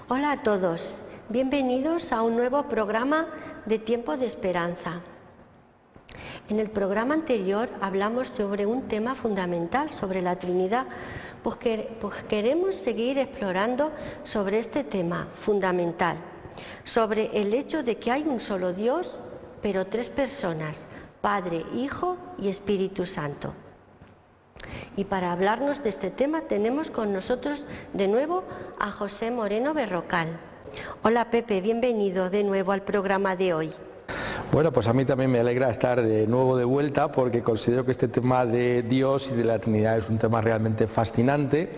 Hola a todos, bienvenidos a un nuevo programa de Tiempo de Esperanza. En el programa anterior hablamos sobre un tema fundamental, sobre la Trinidad, pues queremos seguir explorando sobre este tema fundamental, sobre el hecho de que hay un solo Dios, pero tres personas, Padre, Hijo y Espíritu Santo. Y para hablarnos de este tema tenemos con nosotros de nuevo a José Moreno Berrocal. Hola Pepe, bienvenido de nuevo al programa de hoy. Bueno, pues a mí también me alegra estar de nuevo de vuelta porque considero que este tema de Dios y de la Trinidad es un tema realmente fascinante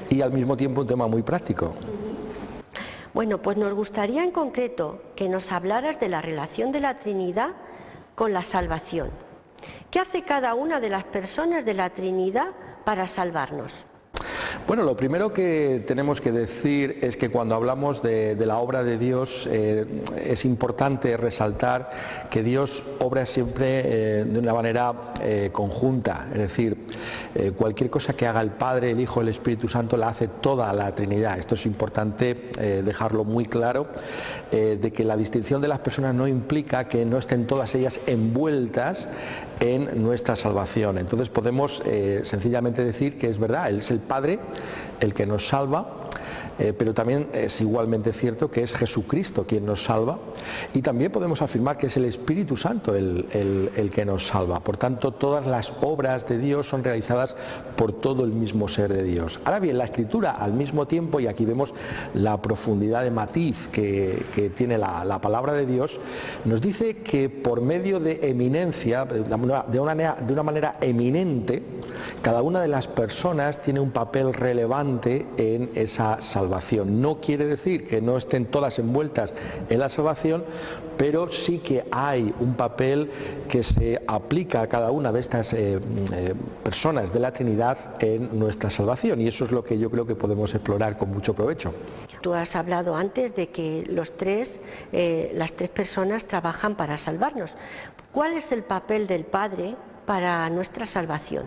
y al mismo tiempo un tema muy práctico. Bueno, pues nos gustaría en concreto que nos hablaras de la relación de la Trinidad con la salvación. ¿Qué hace cada una de las personas de la Trinidad para salvarnos? Bueno, lo primero que tenemos que decir es que cuando hablamos de la obra de Dios es importante resaltar que Dios obra siempre de una manera conjunta, es decir, cualquier cosa que haga el Padre, el Hijo, el Espíritu Santo la hace toda la Trinidad. Esto es importante dejarlo muy claro, de que la distinción de las personas no implica que no estén todas ellas envueltas en nuestra salvación. Entonces podemos sencillamente decir que es verdad, Él es el Padre el que nos salva, pero también es igualmente cierto que es Jesucristo quien nos salva, y también podemos afirmar que es el Espíritu Santo el que nos salva. Por tanto, todas las obras de Dios son realizadas por todo el mismo ser de Dios. Ahora bien, la Escritura al mismo tiempo, y aquí vemos la profundidad de matiz que tiene la palabra de Dios, nos dice que por medio de eminencia, de una manera eminente, cada una de las personas tiene un papel relevante en esa salvación. No quiere decir que no estén todas envueltas en la salvación, pero sí que hay un papel que se aplica a cada una de estas personas de la Trinidad en nuestra salvación, y eso es lo que yo creo que podemos explorar con mucho provecho. Tú has hablado antes de que las tres personas trabajan para salvarnos. ¿Cuál es el papel del Padre para nuestra salvación?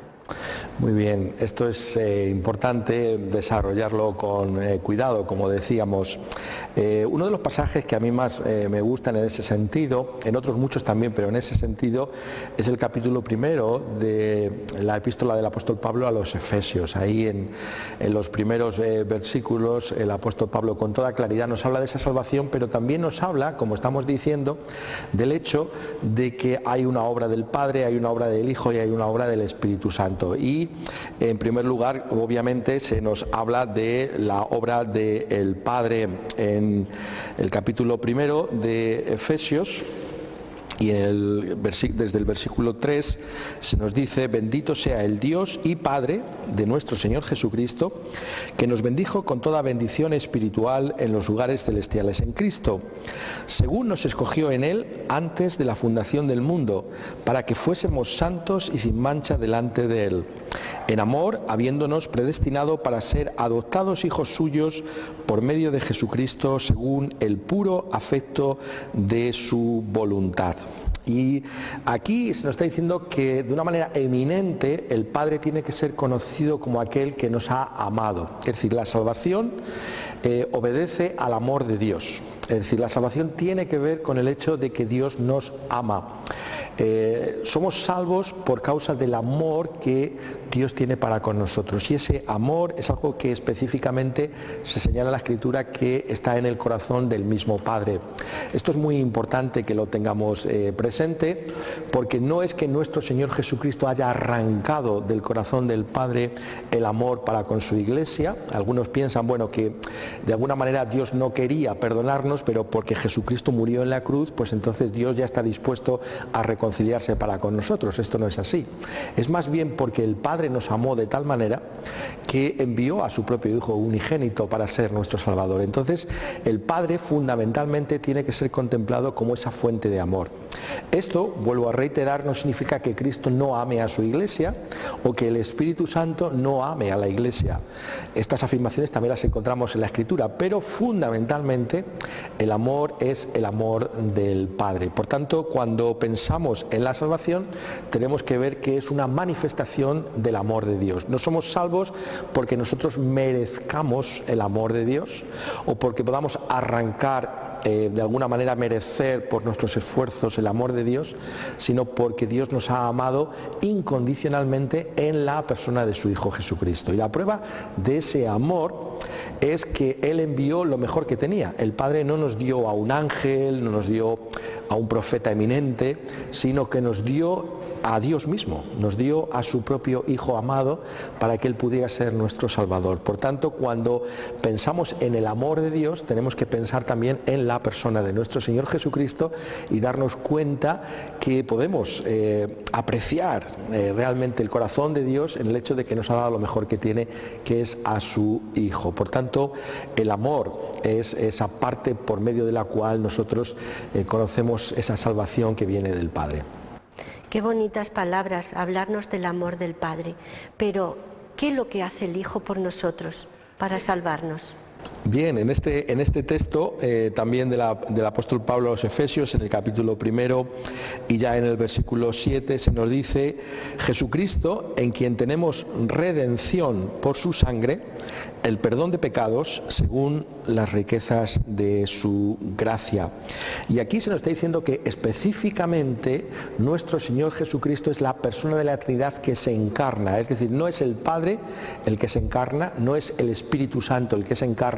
Muy bien, esto es importante desarrollarlo con cuidado, como decíamos. Uno de los pasajes que a mí más me gustan en ese sentido, en otros muchos también, pero en ese sentido, es el capítulo 1 de la epístola del apóstol Pablo a los Efesios. Ahí en los primeros versículos el apóstol Pablo con toda claridad nos habla de esa salvación, pero también nos habla, como estamos diciendo, del hecho de que hay una obra del Padre, hay una obra del Hijo y hay una obra del Espíritu Santo. Y en primer lugar, obviamente, se nos habla de la obra del Padre en el capítulo 1 de Efesios. Y desde el versículo 3 se nos dice: bendito sea el Dios y Padre de nuestro Señor Jesucristo, que nos bendijo con toda bendición espiritual en los lugares celestiales en Cristo, según nos escogió en Él antes de la fundación del mundo, para que fuésemos santos y sin mancha delante de Él, en amor, habiéndonos predestinado para ser adoptados hijos suyos por medio de Jesucristo, según el puro afecto de su voluntad. Y aquí se nos está diciendo que de una manera eminente el Padre tiene que ser conocido como aquel que nos ha amado. Es decir, la salvación obedece al amor de Dios. Es decir, la salvación tiene que ver con el hecho de que Dios nos ama. Somos salvos por causa del amor que Dios tiene para con nosotros, y ese amor es algo que específicamente se señala en la Escritura que está en el corazón del mismo Padre. Esto es muy importante que lo tengamos presente, porque no es que nuestro Señor Jesucristo haya arrancado del corazón del Padre el amor para con su Iglesia. Algunos piensan, bueno, que de alguna manera Dios no quería perdonarnos, pero porque Jesucristo murió en la cruz, pues entonces Dios ya está dispuesto a reconciliarse para con nosotros. Esto no es así. Es más bien porque el Padre nos amó de tal manera que envió a su propio Hijo unigénito para ser nuestro Salvador. Entonces, el Padre fundamentalmente tiene que ser contemplado como esa fuente de amor. Esto, vuelvo a reiterar, no significa que Cristo no ame a su Iglesia o que el Espíritu Santo no ame a la Iglesia. Estas afirmaciones también las encontramos en la Escritura, pero fundamentalmente el amor es el amor del Padre. Por tanto, cuando pensamos en la salvación, tenemos que ver que es una manifestación del amor de Dios. No somos salvos porque nosotros merezcamos el amor de Dios o porque podamos arrancar de alguna manera merecer por nuestros esfuerzos el amor de Dios, sino porque Dios nos ha amado incondicionalmente en la persona de su Hijo Jesucristo. Y la prueba de ese amor es que Él envió lo mejor que tenía. El Padre no nos dio a un ángel, no nos dio a un profeta eminente, sino que nos dio a Dios mismo, nos dio a su propio Hijo amado para que Él pudiera ser nuestro Salvador. Por tanto, cuando pensamos en el amor de Dios, tenemos que pensar también en la persona de nuestro Señor Jesucristo y darnos cuenta que podemos apreciar realmente el corazón de Dios en el hecho de que nos ha dado lo mejor que tiene, que es a su Hijo. Por tanto, el amor es esa parte por medio de la cual nosotros conocemos esa salvación que viene del Padre. Qué bonitas palabras, hablarnos del amor del Padre. Pero, ¿qué es lo que hace el Hijo por nosotros para salvarnos? Bien, en este texto también del apóstol Pablo a los Efesios, en el capítulo 1 y ya en el versículo 7 se nos dice: Jesucristo, en quien tenemos redención por su sangre, el perdón de pecados según las riquezas de su gracia. Y aquí se nos está diciendo que específicamente nuestro Señor Jesucristo es la persona de la Trinidad que se encarna, es decir, no es el Padre el que se encarna, no es el Espíritu Santo el que se encarna,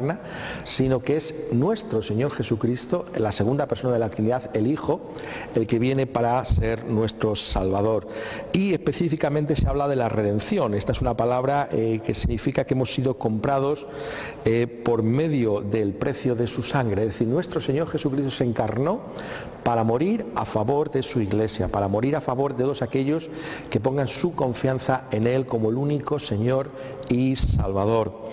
sino que es nuestro Señor Jesucristo, la segunda persona de la Trinidad, el Hijo, el que viene para ser nuestro Salvador. Y específicamente se habla de la redención. Esta es una palabra que significa que hemos sido comprados por medio del precio de su sangre. Es decir, nuestro Señor Jesucristo se encarnó para morir a favor de su iglesia, para morir a favor de todos aquellos que pongan su confianza en Él como el único Señor y Salvador.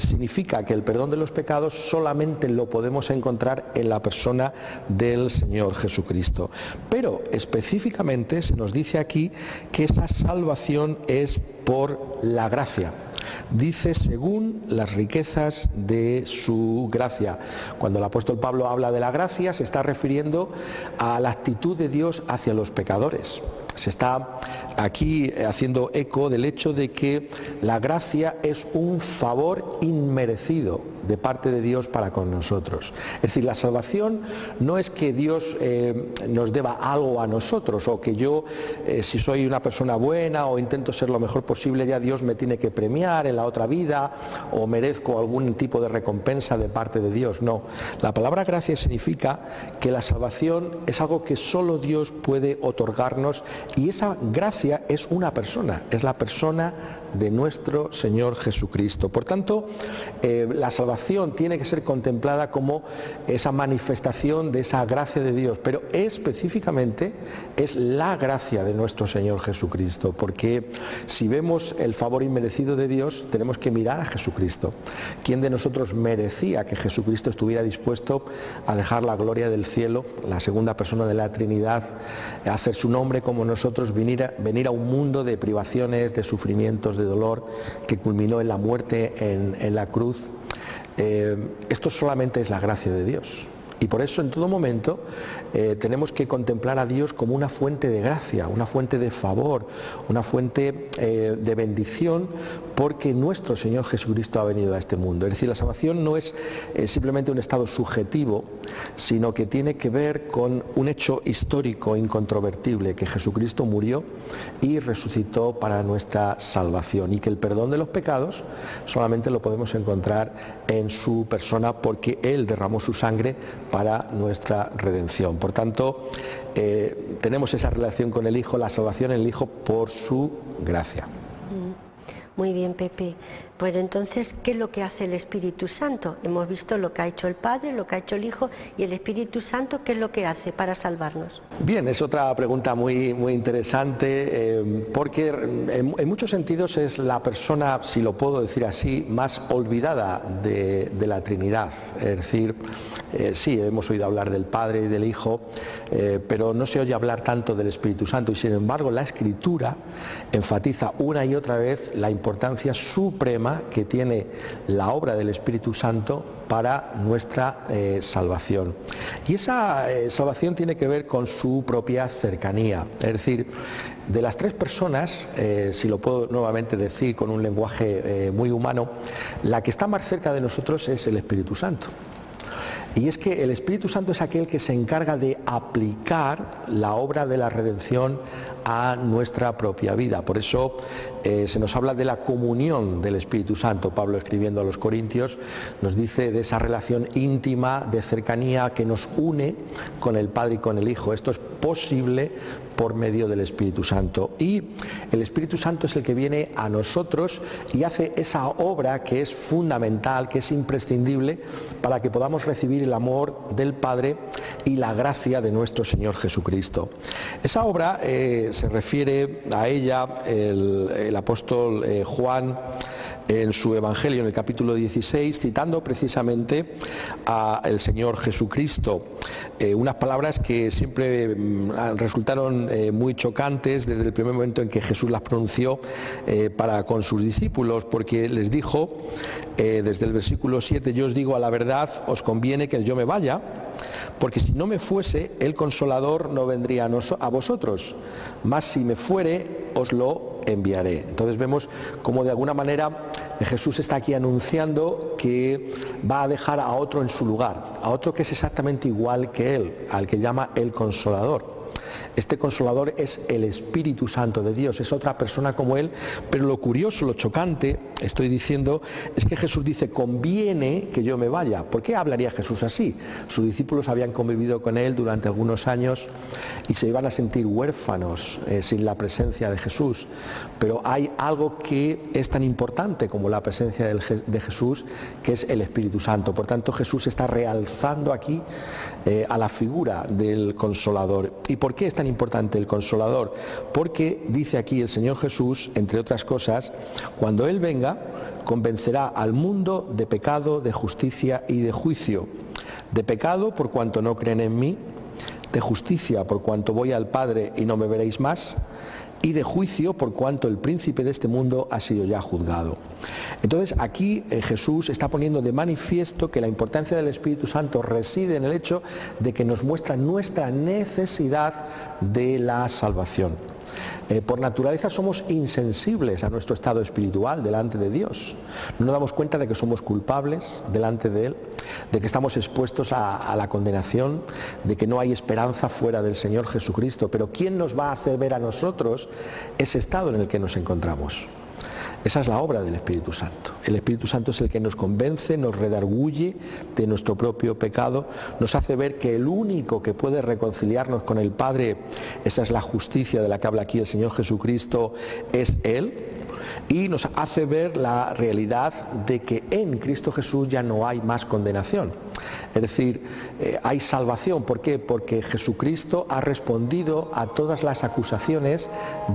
Significa que el perdón de los pecados solamente lo podemos encontrar en la persona del Señor Jesucristo. Pero específicamente se nos dice aquí que esa salvación es por la gracia. Dice según las riquezas de su gracia. Cuando el apóstol Pablo habla de la gracia, se está refiriendo a la actitud de Dios hacia los pecadores. Se está aquí haciendo eco del hecho de que la gracia es un favor inmerecido de parte de Dios para con nosotros. Es decir, la salvación no es que Dios nos deba algo a nosotros, o que yo, si soy una persona buena o intento ser lo mejor posible, ya Dios me tiene que premiar en la otra vida o merezco algún tipo de recompensa de parte de Dios. No, la palabra gracia significa que la salvación es algo que solo Dios puede otorgarnos, y esa gracia es una persona, es la persona de nuestro Señor Jesucristo. Por tanto, la salvación tiene que ser contemplada como esa manifestación de esa gracia de Dios, pero específicamente es la gracia de nuestro Señor Jesucristo, porque si vemos el favor inmerecido de Dios, tenemos que mirar a Jesucristo. ¿Quién de nosotros merecía que Jesucristo estuviera dispuesto a dejar la gloria del cielo, la segunda persona de la Trinidad, a hacer su nombre como nosotros, venir a un mundo de privaciones, de sufrimientos, de dolor, que culminó en la muerte en la cruz? Esto solamente es la gracia de Dios. Y por eso en todo momento tenemos que contemplar a Dios como una fuente de gracia, una fuente de favor, una fuente de bendición, porque nuestro Señor Jesucristo ha venido a este mundo. Es decir, la salvación no es simplemente un estado subjetivo, sino que tiene que ver con un hecho histórico incontrovertible, que Jesucristo murió y resucitó para nuestra salvación, y que el perdón de los pecados solamente lo podemos encontrar en su persona, porque Él derramó su sangre para nuestra redención. Por tanto, tenemos esa relación con el Hijo, la salvación en el Hijo por su gracia. Muy bien, Pepe. Pues entonces, ¿qué es lo que hace el Espíritu Santo? Hemos visto lo que ha hecho el Padre, lo que ha hecho el Hijo, y el Espíritu Santo, ¿qué es lo que hace para salvarnos? Bien, es otra pregunta muy interesante, porque en muchos sentidos es la persona, si lo puedo decir así, más olvidada de la Trinidad. Es decir, sí, hemos oído hablar del Padre y del Hijo, pero no se oye hablar tanto del Espíritu Santo, y sin embargo la Escritura enfatiza una y otra vez la importancia importancia suprema que tiene la obra del Espíritu Santo para nuestra salvación. Y esa salvación tiene que ver con su propia cercanía. Es decir, de las tres personas, si lo puedo nuevamente decir con un lenguaje muy humano, la que está más cerca de nosotros es el Espíritu Santo. Y es que el Espíritu Santo es aquel que se encarga de aplicar la obra de la redención a nuestra propia vida. Por eso se nos habla de la comunión del Espíritu Santo. Pablo, escribiendo a los Corintios, nos dice de esa relación íntima, de cercanía que nos une con el Padre y con el Hijo. Esto es posible por medio del Espíritu Santo. Y el Espíritu Santo es el que viene a nosotros y hace esa obra que es fundamental, que es imprescindible para que podamos recibir el amor del Padre y la gracia de nuestro Señor Jesucristo. Esa obra se refiere a ella el apóstol Juan en su Evangelio, en el capítulo 16, citando precisamente al Señor Jesucristo. Unas palabras que siempre resultaron muy chocantes desde el primer momento en que Jesús las pronunció para con sus discípulos, porque les dijo, desde el versículo 7, yo os digo a la verdad, os conviene que yo me vaya, porque si no me fuese, el Consolador no vendría a vosotros, mas si me fuere, os lo enviaré. Entonces vemos cómo de alguna manera Jesús está aquí anunciando que va a dejar a otro en su lugar, a otro que es exactamente igual que él, al que llama el Consolador. Este Consolador es el Espíritu Santo de Dios, es otra persona como Él, pero lo curioso, lo chocante, estoy diciendo, es que Jesús dice, conviene que yo me vaya. ¿Por qué hablaría Jesús así? Sus discípulos habían convivido con Él durante algunos años y se iban a sentir huérfanos sin la presencia de Jesús. Pero hay algo que es tan importante como la presencia de Jesús, que es el Espíritu Santo. Por tanto, Jesús está realzando aquí a la figura del Consolador. ¿Y por qué es tan importante el Consolador? Porque dice aquí el Señor Jesús, entre otras cosas, cuando Él venga, convencerá al mundo de pecado, de justicia y de juicio. De pecado por cuanto no creen en mí, de justicia por cuanto voy al Padre y no me veréis más, y de juicio por cuanto el príncipe de este mundo ha sido ya juzgado. Entonces aquí Jesús está poniendo de manifiesto que la importancia del Espíritu Santo reside en el hecho de que nos muestra nuestra necesidad de la salvación. Por naturaleza somos insensibles a nuestro estado espiritual delante de Dios. No nos damos cuenta de que somos culpables delante de Él, de que estamos expuestos a la condenación, de que no hay esperanza fuera del Señor Jesucristo. Pero ¿quién nos va a hacer ver a nosotros ese estado en el que nos encontramos? Esa es la obra del Espíritu Santo. El Espíritu Santo es el que nos convence, nos redarguye de nuestro propio pecado, nos hace ver que el único que puede reconciliarnos con el Padre, esa es la justicia de la que habla aquí el Señor Jesucristo, es Él, y nos hace ver la realidad de que en Cristo Jesús ya no hay más condenación. Es decir, hay salvación. ¿Por qué? Porque Jesucristo ha respondido a todas las acusaciones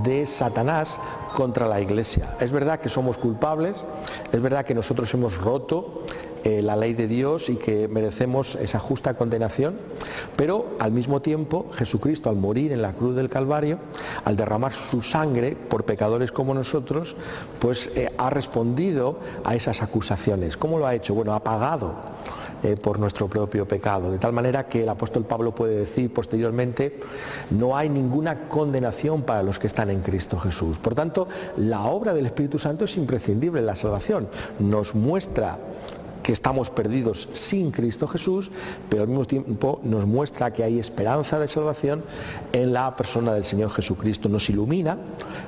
de Satanás contra la Iglesia. Es verdad que somos culpables, es verdad que nosotros hemos roto la ley de Dios y que merecemos esa justa condenación, pero al mismo tiempo Jesucristo, al morir en la cruz del Calvario, al derramar su sangre por pecadores como nosotros, pues ha respondido a esas acusaciones. ¿Cómo lo ha hecho? Bueno, ha pagado por nuestro propio pecado, de tal manera que el apóstol Pablo puede decir posteriormente, no hay ninguna condenación para los que están en Cristo Jesús. Por tanto, la obra del Espíritu Santo es imprescindible en la salvación. Nos muestra que estamos perdidos sin Cristo Jesús, pero al mismo tiempo nos muestra que hay esperanza de salvación en la persona del Señor Jesucristo. Nos ilumina,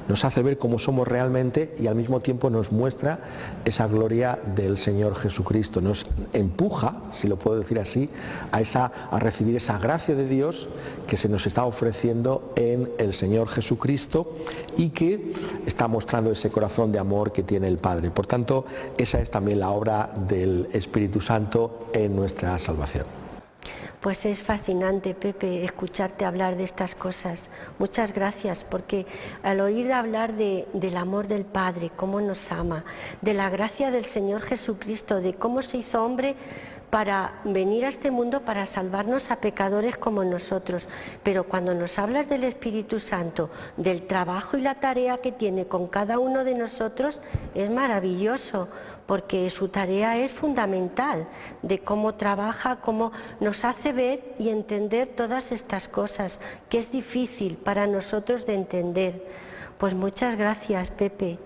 nos hace ver cómo somos realmente y al mismo tiempo nos muestra esa gloria del Señor Jesucristo. Nos empuja, si lo puedo decir así, a recibir esa gracia de Dios que se nos está ofreciendo en el Señor Jesucristo y que está mostrando ese corazón de amor que tiene el Padre. Por tanto, esa es también la obra del Espíritu Santo en nuestra salvación. Pues es fascinante, Pepe, escucharte hablar de estas cosas. Muchas gracias, porque al oír hablar del amor del Padre, cómo nos ama, de la gracia del Señor Jesucristo, de cómo se hizo hombre para venir a este mundo para salvarnos a pecadores como nosotros. Pero cuando nos hablas del Espíritu Santo, del trabajo y la tarea que tiene con cada uno de nosotros, es maravilloso, porque su tarea es fundamental, de cómo trabaja, cómo nos hace ver y entender todas estas cosas, que es difícil para nosotros de entender. Pues muchas gracias, Pepe.